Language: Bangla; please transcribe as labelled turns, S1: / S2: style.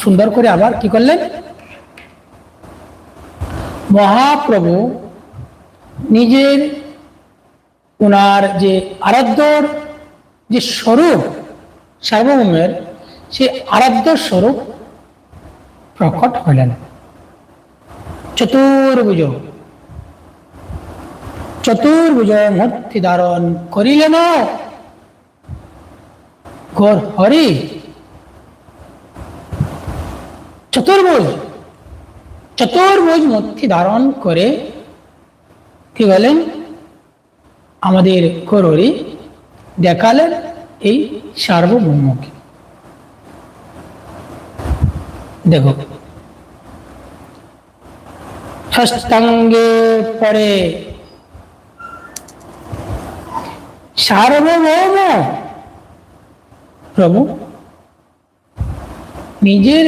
S1: সুন্দর করে আবার কি করলেন, মহাপ্রভু নিজের ওনার যে আরাধ্যর যে স্বরূপ সার্বভৌমের, সে আরাধ্য স্বরূপ প্রকট হলেন। চতুর্ভুজ চতুর্ভুজ মূর্তি ধারণ করিলেন গৌর হরি। চতুর্ভুজ চতুর্ভুজ মূর্তি ধারণ করে কি বলেন, আমাদের গৌর হরি দেখালেন এই সার্বভৌমকে। দেখো, ষষ্ঠাঙ্গে পরে সার্বভৌম প্রভু নিজের